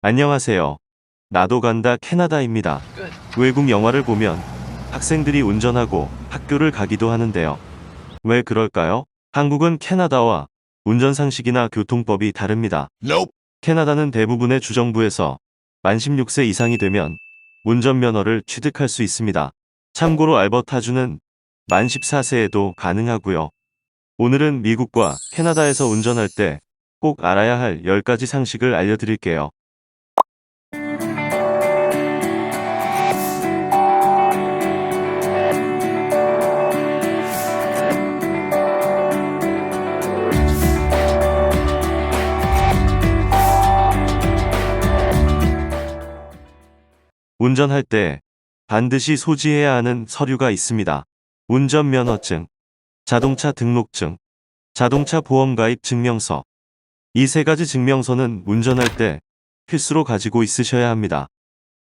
안녕하세요. 나도 간다 캐나다입니다. 외국 영화를 보면 학생들이 운전하고 학교를 가기도 하는데요. 왜 그럴까요? 한국은 캐나다와 운전 상식이나 교통법이 다릅니다. Nope. 캐나다는 대부분의 주정부에서 만 16세 이상이 되면 운전면허를 취득할 수 있습니다. 참고로 알버타주는 만 14세에도 가능하고요. 오늘은 미국과 캐나다에서 운전할 때 꼭 알아야 할 10가지 상식을 알려드릴게요. 운전할 때 반드시 소지해야 하는 서류가 있습니다. 운전면허증, 자동차 등록증, 자동차 보험가입 증명서. 이 세 가지 증명서는 운전할 때 필수로 가지고 있으셔야 합니다.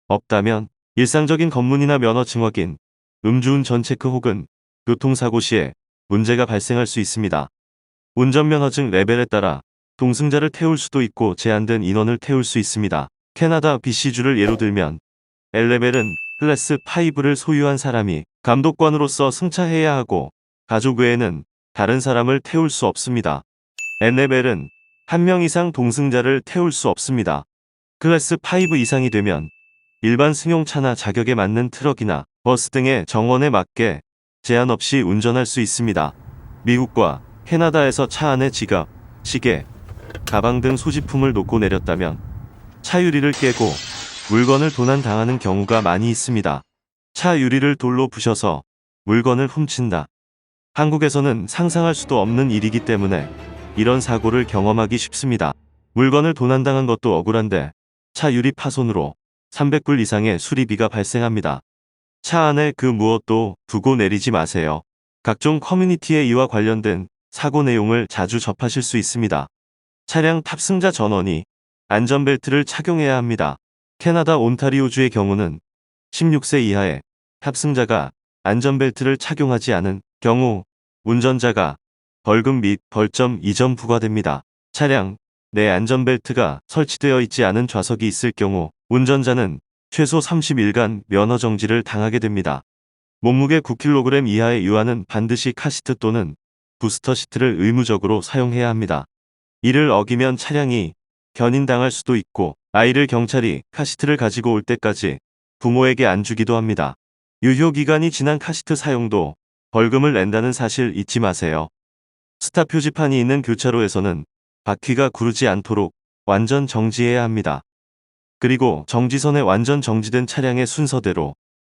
없다면 일상적인 검문이나 면허증 확인, 음주운전 체크 혹은 교통사고 시에 문제가 발생할 수 있습니다. 운전면허증 레벨에 따라 동승자를 태울 수도 있고 제한된 인원을 태울 수 있습니다. 캐나다 BC주를 예로 들면 L레벨은 클래스 5를 소유한 사람이 감독관으로서 승차해야 하고 가족 외에는 다른 사람을 태울 수 없습니다. N레벨은 한 명 이상 동승자를 태울 수 없습니다. 클래스 5 이상이 되면 일반 승용차나 자격에 맞는 트럭이나 버스 등의 정원에 맞게 제한 없이 운전할 수 있습니다. 미국과 캐나다에서 차 안에 지갑, 시계, 가방 등 소지품을 놓고 내렸다면 차 유리를 깨고 물건을 도난당하는 경우가 많이 있습니다. 차 유리를 돌로 부셔서 물건을 훔친다. 한국에서는 상상할 수도 없는 일이기 때문에 이런 사고를 경험하기 쉽습니다. 물건을 도난당한 것도 억울한데 차 유리 파손으로 300불 이상의 수리비가 발생합니다. 차 안에 그 무엇도 두고 내리지 마세요. 각종 커뮤니티에 이와 관련된 사고 내용을 자주 접하실 수 있습니다. 차량 탑승자 전원이 안전벨트를 착용해야 합니다. 캐나다 온타리오주의 경우는 16세 이하의 탑승자가 안전벨트를 착용하지 않은 경우 운전자가 벌금 및 벌점 2점 부과됩니다. 차량 내 안전벨트가 설치되어 있지 않은 좌석이 있을 경우 운전자는 최소 30일간 면허 정지를 당하게 됩니다. 몸무게 9kg 이하의 유아는 반드시 카시트 또는 부스터 시트를 의무적으로 사용해야 합니다. 이를 어기면 차량이 견인당할 수도 있고 아이를 경찰이 카시트를 가지고 올 때까지 부모에게 안 주기도 합니다. 유효기간이 지난 카시트 사용도 벌금을 낸다는 사실 잊지 마세요. 스탑 표지판이 있는 교차로에서는 바퀴가 구르지 않도록 완전 정지해야 합니다. 그리고 정지선에 완전 정지된 차량의 순서대로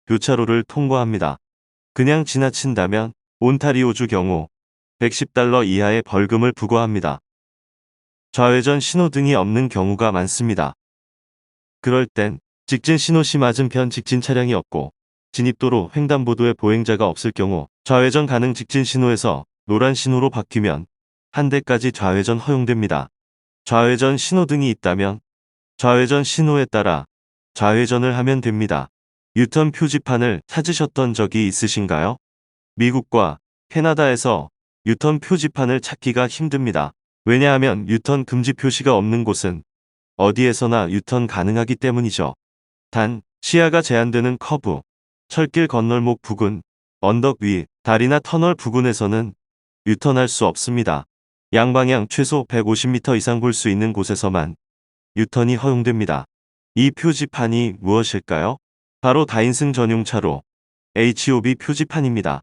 교차로를 통과합니다. 그냥 지나친다면 온타리오주 경우 $110 이하의 벌금을 부과합니다. 좌회전 신호등이 없는 경우가 많습니다. 그럴 땐 직진 신호 시 맞은편 직진 차량이 없고 진입도로 횡단보도에 보행자가 없을 경우 좌회전 가능 직진 신호에서 노란 신호로 바뀌면 한 대까지 좌회전 허용됩니다. 좌회전 신호등이 있다면 좌회전 신호에 따라 좌회전을 하면 됩니다. 유턴 표지판을 찾으셨던 적이 있으신가요? 미국과 캐나다에서 유턴 표지판을 찾기가 힘듭니다. 왜냐하면 유턴 금지 표시가 없는 곳은 어디에서나 유턴 가능하기 때문이죠. 단, 시야가 제한되는 커브, 철길 건널목 부근, 언덕 위, 다리나 터널 부근에서는 유턴할 수 없습니다. 양방향 최소 150m 이상 볼 수 있는 곳에서만 유턴이 허용됩니다. 이 표지판이 무엇일까요? 바로 다인승 전용 차로, HOV 표지판입니다.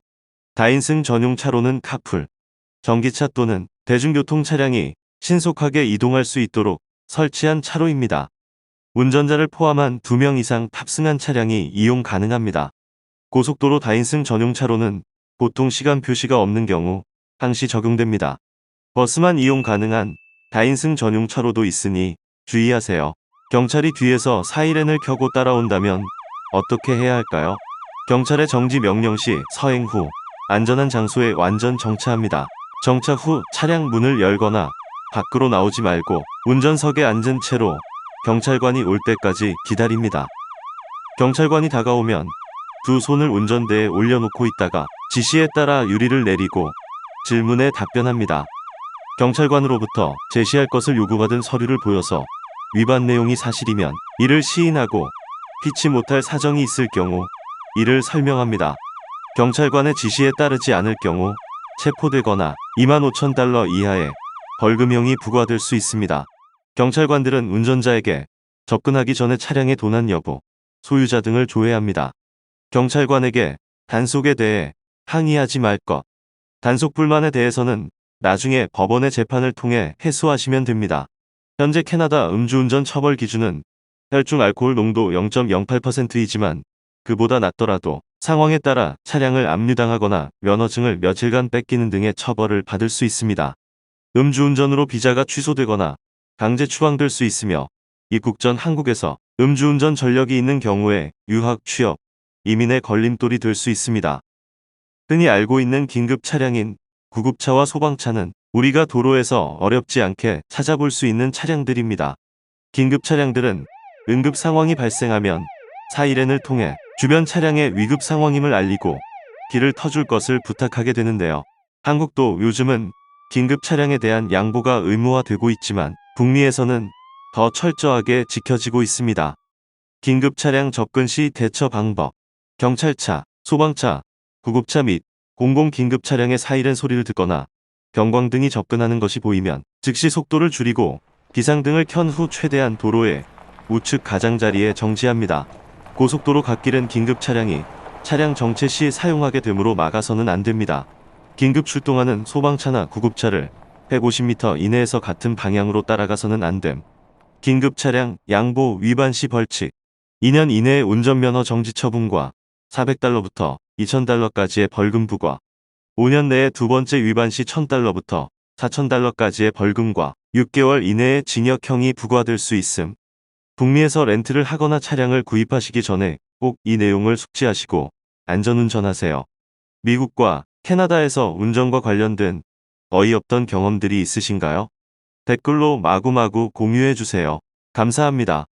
다인승 전용 차로는 카풀, 전기차 또는 대중교통 차량이 신속하게 이동할 수 있도록 설치한 차로입니다. 운전자를 포함한 2명 이상 탑승한 차량이 이용 가능합니다. 고속도로 다인승 전용 차로는 보통 시간 표시가 없는 경우 항시 적용됩니다. 버스만 이용 가능한 다인승 전용 차로도 있으니 주의하세요. 경찰이 뒤에서 사이렌을 켜고 따라온다면 어떻게 해야 할까요? 경찰의 정지 명령 시 서행 후 안전한 장소에 완전 정차합니다. 정차 후 차량 문을 열거나 밖으로 나오지 말고 운전석에 앉은 채로 경찰관이 올 때까지 기다립니다. 경찰관이 다가오면 두 손을 운전대에 올려놓고 있다가 지시에 따라 유리를 내리고 질문에 답변합니다. 경찰관으로부터 제시할 것을 요구받은 서류를 보여서 위반 내용이 사실이면 이를 시인하고 피치 못할 사정이 있을 경우 이를 설명합니다. 경찰관의 지시에 따르지 않을 경우 체포되거나 25,000달러 이하의 벌금형이 부과될 수 있습니다. 경찰관들은 운전자에게 접근하기 전에 차량의 도난 여부, 소유자 등을 조회합니다. 경찰관에게 단속에 대해 항의하지 말 것. 단속 불만에 대해서는 나중에 법원의 재판을 통해 해소하시면 됩니다. 현재 캐나다 음주운전 처벌 기준은 혈중 알코올 농도 0.08%이지만 그보다 낮더라도 상황에 따라 차량을 압류당하거나 면허증을 며칠간 뺏기는 등의 처벌을 받을 수 있습니다. 음주운전으로 비자가 취소되거나 강제 추방될 수 있으며 입국 전 한국에서 음주운전 전력이 있는 경우에 유학, 취업, 이민의 걸림돌이 될 수 있습니다. 흔히 알고 있는 긴급 차량인 구급차와 소방차는 우리가 도로에서 어렵지 않게 찾아볼 수 있는 차량들입니다. 긴급 차량들은 응급 상황이 발생하면 사이렌을 통해 주변 차량의 위급 상황임을 알리고 길을 터줄 것을 부탁하게 되는데요. 한국도 요즘은 긴급 차량에 대한 양보가 의무화되고 있지만 북미에서는 더 철저하게 지켜지고 있습니다. 긴급 차량 접근 시 대처 방법. 경찰차, 소방차, 구급차 및 공공긴급 차량의 사이렌 소리를 듣거나 경광등이 접근하는 것이 보이면 즉시 속도를 줄이고 비상등을 켠 후 최대한 도로의 우측 가장자리에 정지합니다. 고속도로 갓길은 긴급 차량이 차량 정체 시 사용하게 되므로 막아서는 안 됩니다. 긴급 출동하는 소방차나 구급차를 150m 이내에서 같은 방향으로 따라가서는 안 됨. 긴급 차량 양보 위반 시 벌칙. 2년 이내의 운전면허 정지 처분과 400달러부터 2,000달러까지의 벌금 부과. 5년 내에 두 번째 위반 시 1,000달러부터 4,000달러까지의 벌금과 6개월 이내의 징역형이 부과될 수 있음. 북미에서 렌트를 하거나 차량을 구입하시기 전에 꼭 이 내용을 숙지하시고 안전운전하세요. 미국과 캐나다에서 운전과 관련된 어이없던 경험들이 있으신가요? 댓글로 마구마구 공유해주세요. 감사합니다.